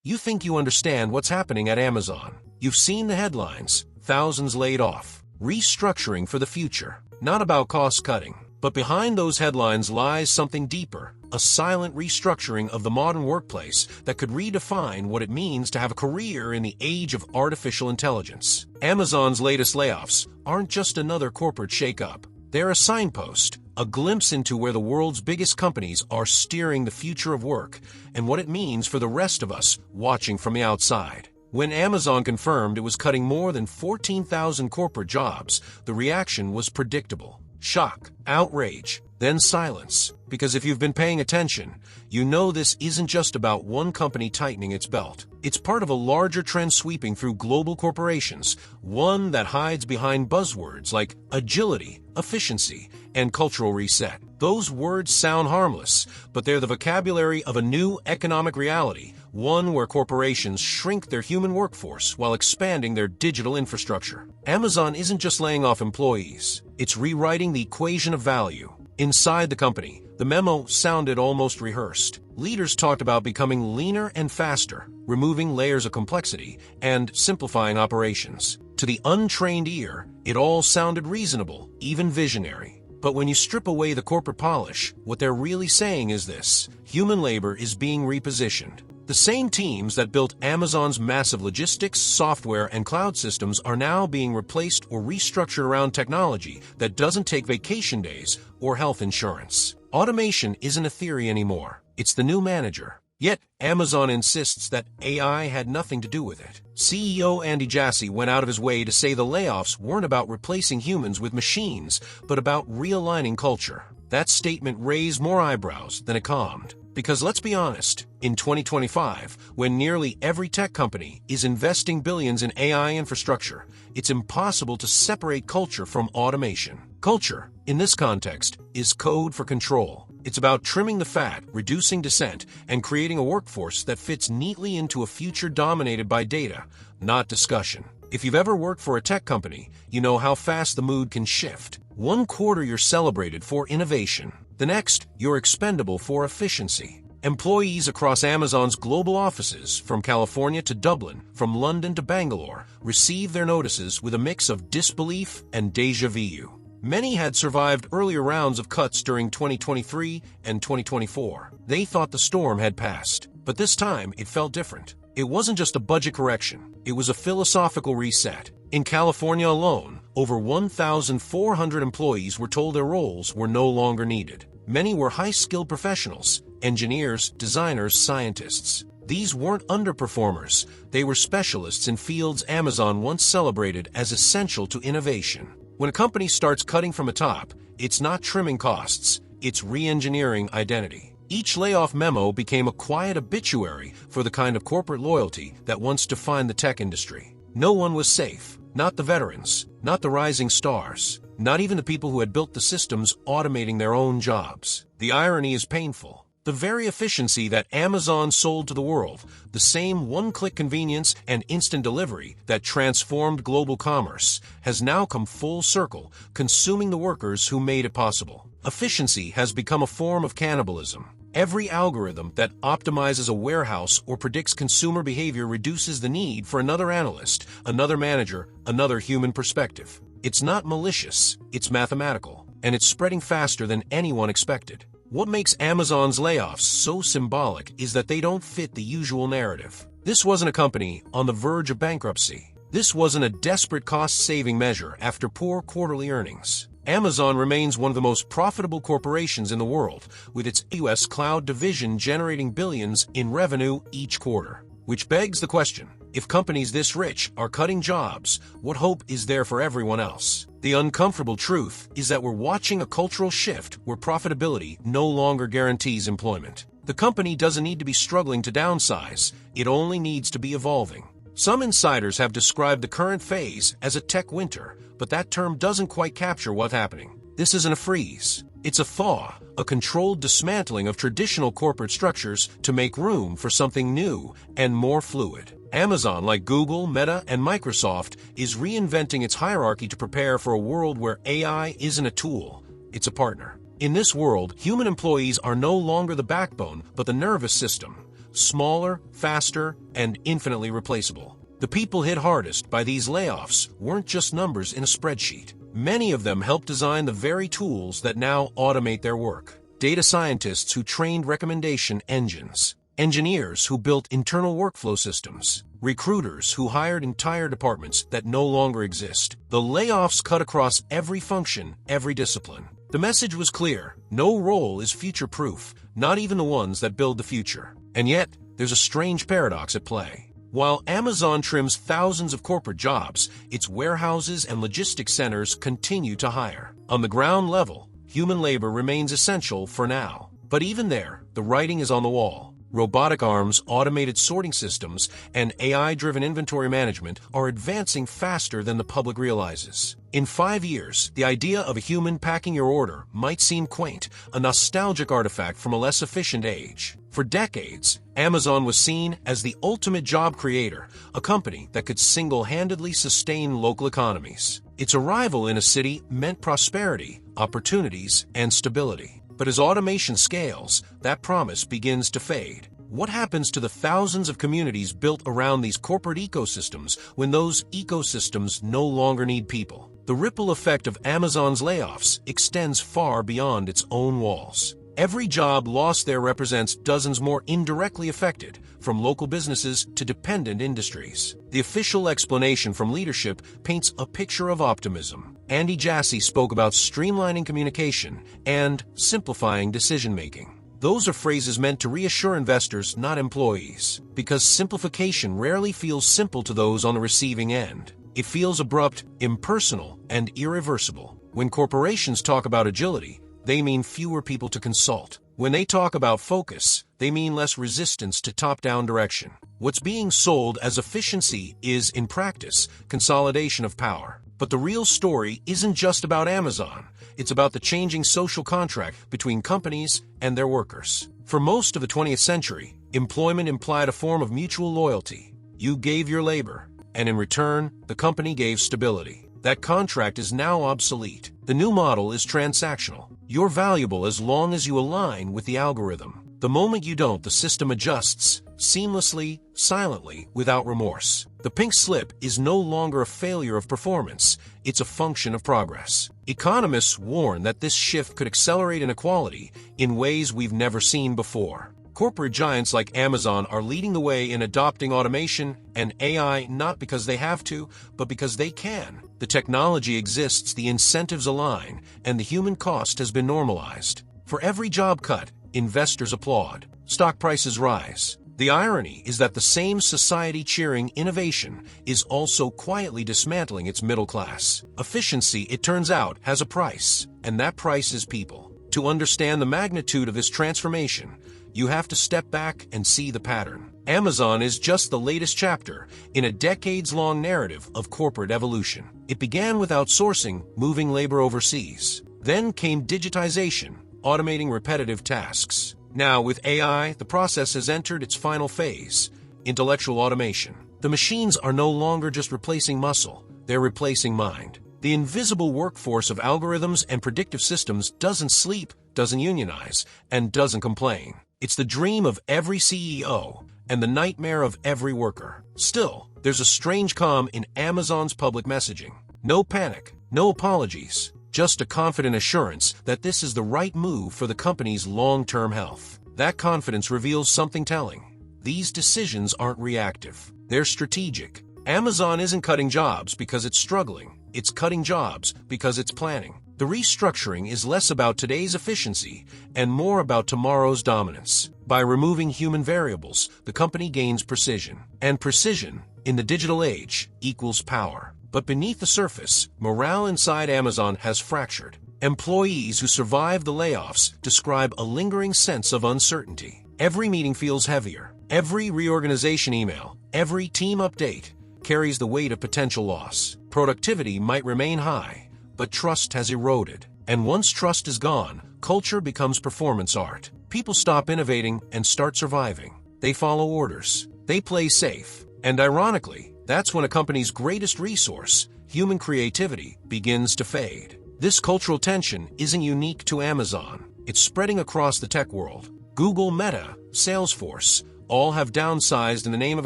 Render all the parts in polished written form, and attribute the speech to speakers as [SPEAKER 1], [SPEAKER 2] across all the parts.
[SPEAKER 1] You think you understand what's happening at Amazon. You've seen the headlines, thousands laid off, restructuring for the future. Not about cost-cutting, but behind those headlines lies something deeper, a silent restructuring of the modern workplace that could redefine what it means to have a career in the age of artificial intelligence. Amazon's latest layoffs aren't just another corporate shakeup. They're a signpost, a glimpse into where the world's biggest companies are steering the future of work and what it means for the rest of us watching from the outside. When Amazon confirmed it was cutting more than 14,000 corporate jobs, the reaction was predictable. Shock, outrage, then silence. Because if you've been paying attention, you know this isn't just about one company tightening its belt. It's part of a larger trend sweeping through global corporations, one that hides behind buzzwords like agility, efficiency, and cultural reset. Those words sound harmless, but they're the vocabulary of a new economic reality, one where corporations shrink their human workforce while expanding their digital infrastructure. Amazon isn't just laying off employees, it's rewriting the equation of value. Inside the company, the memo sounded almost rehearsed. Leaders talked about becoming leaner and faster, removing layers of complexity, and simplifying operations. To the untrained ear, it all sounded reasonable, even visionary. But when you strip away the corporate polish, what they're really saying is this: human labor is being repositioned. The same teams that built Amazon's massive logistics, software, and cloud systems are now being replaced or restructured around technology that doesn't take vacation days or health insurance. Automation isn't a theory anymore. It's the new manager. Yet, Amazon insists that AI had nothing to do with it. CEO Andy Jassy went out of his way to say the layoffs weren't about replacing humans with machines, but about realigning culture. That statement raised more eyebrows than it calmed. Because let's be honest, in 2025, when nearly every tech company is investing billions in AI infrastructure, it's impossible to separate culture from automation. Culture, in this context, is code for control. It's about trimming the fat, reducing dissent, and creating a workforce that fits neatly into a future dominated by data, not discussion. If you've ever worked for a tech company, you know how fast the mood can shift. One quarter you're celebrated for innovation. The next, you're expendable for efficiency. Employees across Amazon's global offices, from California to Dublin, from London to Bangalore, received their notices with a mix of disbelief and déjà vu. Many had survived earlier rounds of cuts during 2023 and 2024. They thought the storm had passed, but this time it felt different. It wasn't just a budget correction, it was a philosophical reset. In California alone, over 1,400 employees were told their roles were no longer needed. Many were high-skilled professionals, engineers, designers, scientists. These weren't underperformers, they were specialists in fields Amazon once celebrated as essential to innovation. When a company starts cutting from the top, it's not trimming costs, it's re-engineering identity. Each layoff memo became a quiet obituary for the kind of corporate loyalty that once defined the tech industry. No one was safe. Not the veterans, not the rising stars, not even the people who had built the systems automating their own jobs. The irony is painful. The very efficiency that Amazon sold to the world, the same one-click convenience and instant delivery that transformed global commerce, has now come full circle, consuming the workers who made it possible. Efficiency has become a form of cannibalism. Every algorithm that optimizes a warehouse or predicts consumer behavior reduces the need for another analyst, another manager, another human perspective. It's not malicious, it's mathematical, and it's spreading faster than anyone expected. What makes Amazon's layoffs so symbolic is that they don't fit the usual narrative. This wasn't a company on the verge of bankruptcy. This wasn't a desperate cost-saving measure after poor quarterly earnings. Amazon remains one of the most profitable corporations in the world, with its U.S. cloud division generating billions in revenue each quarter. Which begs the question, if companies this rich are cutting jobs, what hope is there for everyone else? The uncomfortable truth is that we're watching a cultural shift where profitability no longer guarantees employment. The company doesn't need to be struggling to downsize, it only needs to be evolving. Some insiders have described the current phase as a tech winter, but that term doesn't quite capture what's happening. This isn't a freeze. It's a thaw, a controlled dismantling of traditional corporate structures to make room for something new and more fluid. Amazon, like Google, Meta, and Microsoft, is reinventing its hierarchy to prepare for a world where AI isn't a tool, it's a partner. In this world, human employees are no longer the backbone, but the nervous system. smaller, faster, and infinitely replaceable. The people hit hardest by these layoffs weren't just numbers in a spreadsheet. Many of them helped design the very tools that now automate their work. Data scientists who trained recommendation engines, engineers who built internal workflow systems, recruiters who hired entire departments that no longer exist. The layoffs cut across every function, every discipline. The message was clear: no role is future-proof, not even the ones that build the future. And yet, there's a strange paradox at play. While Amazon trims thousands of corporate jobs, its warehouses and logistics centers continue to hire. On the ground level, human labor remains essential for now. But even there, the writing is on the wall. Robotic arms, automated sorting systems, and AI-driven inventory management are advancing faster than the public realizes. In 5 years, the idea of a human packing your order might seem quaint, a nostalgic artifact from a less efficient age. For decades, Amazon was seen as the ultimate job creator, a company that could single-handedly sustain local economies. Its arrival in a city meant prosperity, opportunities, and stability. But as automation scales, that promise begins to fade. What happens to the thousands of communities built around these corporate ecosystems when those ecosystems no longer need people? The ripple effect of Amazon's layoffs extends far beyond its own walls. Every job lost there represents dozens more indirectly affected, from local businesses to dependent industries. The official explanation from leadership paints a picture of optimism. Andy Jassy spoke about streamlining communication and simplifying decision-making. Those are phrases meant to reassure investors, not employees, because simplification rarely feels simple to those on the receiving end. It feels abrupt, impersonal, and irreversible. When corporations talk about agility, they mean fewer people to consult. When they talk about focus, they mean less resistance to top-down direction. What's being sold as efficiency is, in practice, consolidation of power. But the real story isn't just about Amazon. It's about the changing social contract between companies and their workers. For most of the 20th century, employment implied a form of mutual loyalty. You gave your labor, and in return, the company gave stability. That contract is now obsolete. The new model is transactional. You're valuable as long as you align with the algorithm. The moment you don't, the system adjusts, seamlessly, silently, without remorse. The pink slip is no longer a failure of performance, it's a function of progress. Economists warn that this shift could accelerate inequality in ways we've never seen before. Corporate giants like Amazon are leading the way in adopting automation and AI not because they have to, but because they can. The technology exists, the incentives align, and the human cost has been normalized. For every job cut, investors applaud. Stock prices rise. The irony is that the same society cheering innovation is also quietly dismantling its middle class. Efficiency, it turns out, has a price, and that price is people. To understand the magnitude of this transformation, you have to step back and see the pattern. Amazon is just the latest chapter in a decades-long narrative of corporate evolution. It began with outsourcing, moving labor overseas. Then came digitization, automating repetitive tasks. Now, with AI, the process has entered its final phase, intellectual automation. The machines are no longer just replacing muscle, they're replacing mind. The invisible workforce of algorithms and predictive systems doesn't sleep, doesn't unionize, and doesn't complain. It's the dream of every CEO and the nightmare of every worker. Still, there's a strange calm in Amazon's public messaging. No panic, no apologies, just a confident assurance that this is the right move for the company's long-term health. That confidence reveals something telling. These decisions aren't reactive, they're strategic. Amazon isn't cutting jobs because it's struggling, it's cutting jobs because it's planning. The restructuring is less about today's efficiency and more about tomorrow's dominance. By removing human variables, the company gains precision. And precision, in the digital age, equals power. But beneath the surface, morale inside Amazon has fractured. Employees who survive the layoffs describe a lingering sense of uncertainty. Every meeting feels heavier. Every reorganization email, every team update carries the weight of potential loss. Productivity might remain high, but trust has eroded. And once trust is gone, culture becomes performance art. People stop innovating and start surviving. They follow orders. They play safe. And ironically, that's when a company's greatest resource, human creativity, begins to fade. This cultural tension isn't unique to Amazon. It's spreading across the tech world. Google, Meta, Salesforce, All have downsized in the name of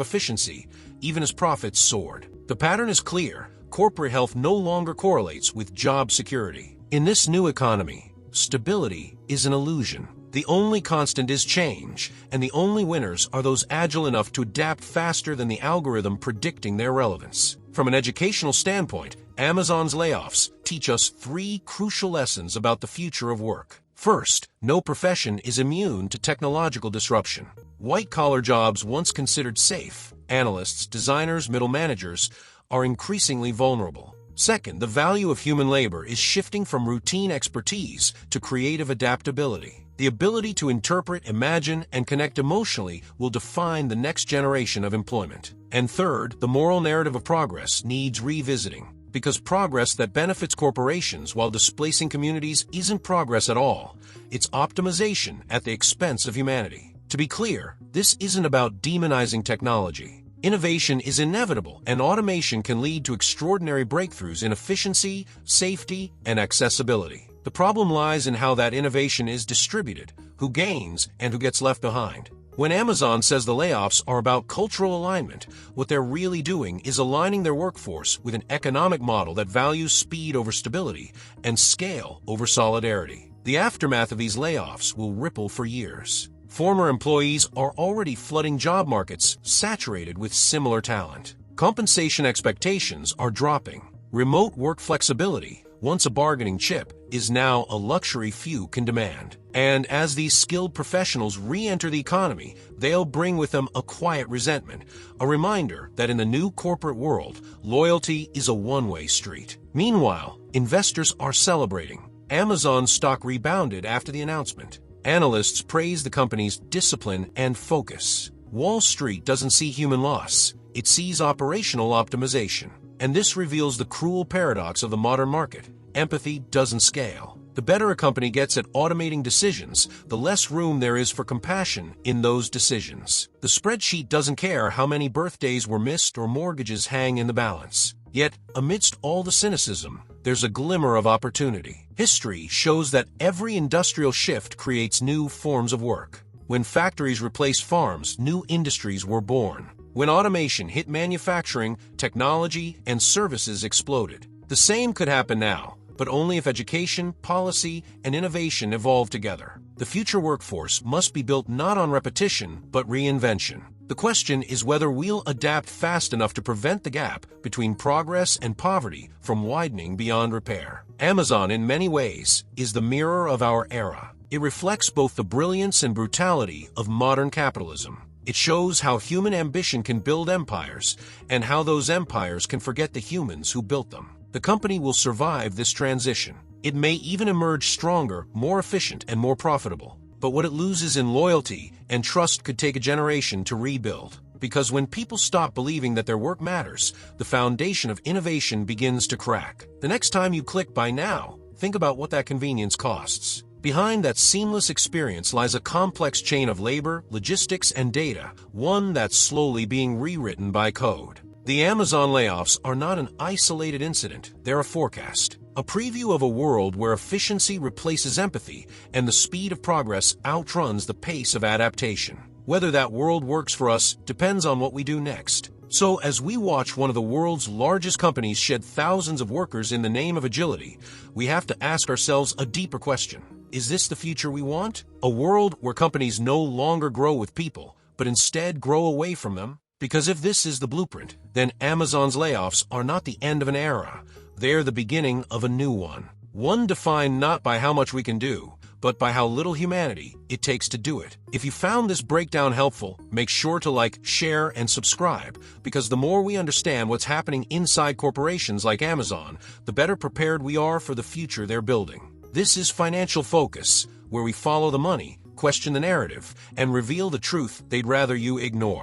[SPEAKER 1] efficiency, even as profits soared. The pattern is clear. Corporate health no longer correlates with job security. In this new economy, stability is an illusion. The only constant is change, and the only winners are those agile enough to adapt faster than the algorithm predicting their relevance. From an educational standpoint, Amazon's layoffs teach us 3 crucial lessons about the future of work. First, no profession is immune to technological disruption. White-collar jobs once considered safe, analysts, designers, middle managers, are increasingly vulnerable. Second, the value of human labor is shifting from routine expertise to creative adaptability. The ability to interpret, imagine, and connect emotionally will define the next generation of employment. And third, the moral narrative of progress needs revisiting, because progress that benefits corporations while displacing communities isn't progress at all. It's optimization at the expense of humanity. To be clear, this isn't about demonizing technology. Innovation is inevitable, and automation can lead to extraordinary breakthroughs in efficiency, safety, and accessibility. The problem lies in how that innovation is distributed, who gains, and who gets left behind. When Amazon says the layoffs are about cultural alignment, what they're really doing is aligning their workforce with an economic model that values speed over stability and scale over solidarity. The aftermath of these layoffs will ripple for years. Former employees are already flooding job markets saturated with similar talent. Compensation expectations are dropping. Remote work flexibility, once a bargaining chip, is now a luxury few can demand. And as these skilled professionals re-enter the economy, they'll bring with them a quiet resentment, a reminder that in the new corporate world, loyalty is a one-way street. Meanwhile, investors are celebrating. Amazon's stock rebounded after the announcement. Analysts praise the company's discipline and focus. Wall Street doesn't see human loss, it sees operational optimization. And this reveals the cruel paradox of the modern market. Empathy doesn't scale. The better a company gets at automating decisions, the less room there is for compassion in those decisions. The spreadsheet doesn't care how many birthdays were missed or mortgages hang in the balance. Yet, amidst all the cynicism, there's a glimmer of opportunity. History shows that every industrial shift creates new forms of work. When factories replaced farms, new industries were born. When automation hit manufacturing, technology and services exploded. The same could happen now, but only if education, policy, and innovation evolve together. The future workforce must be built not on repetition, but reinvention. The question is whether we'll adapt fast enough to prevent the gap between progress and poverty from widening beyond repair. Amazon, in many ways, is the mirror of our era. It reflects both the brilliance and brutality of modern capitalism. It shows how human ambition can build empires, and how those empires can forget the humans who built them. The company will survive this transition. It may even emerge stronger, more efficient, and more profitable. But what it loses in loyalty and trust could take a generation to rebuild. Because when people stop believing that their work matters, the foundation of innovation begins to crack. The next time you click buy now, think about what that convenience costs. Behind that seamless experience lies a complex chain of labor, logistics, and data, one that's slowly being rewritten by code. The Amazon layoffs are not an isolated incident, they're a forecast. A preview of a world where efficiency replaces empathy and the speed of progress outruns the pace of adaptation. Whether that world works for us depends on what we do next. So as we watch one of the world's largest companies shed thousands of workers in the name of agility, we have to ask ourselves a deeper question. Is this the future we want? A world where companies no longer grow with people, but instead grow away from them? Because if this is the blueprint, then Amazon's layoffs are not the end of an era. They're the beginning of a new one. One defined not by how much we can do, but by how little humanity it takes to do it. If you found this breakdown helpful, make sure to like, share, and subscribe, because the more we understand what's happening inside corporations like Amazon, the better prepared we are for the future they're building. This is Financial Focus, where we follow the money, question the narrative, and reveal the truth they'd rather you ignore.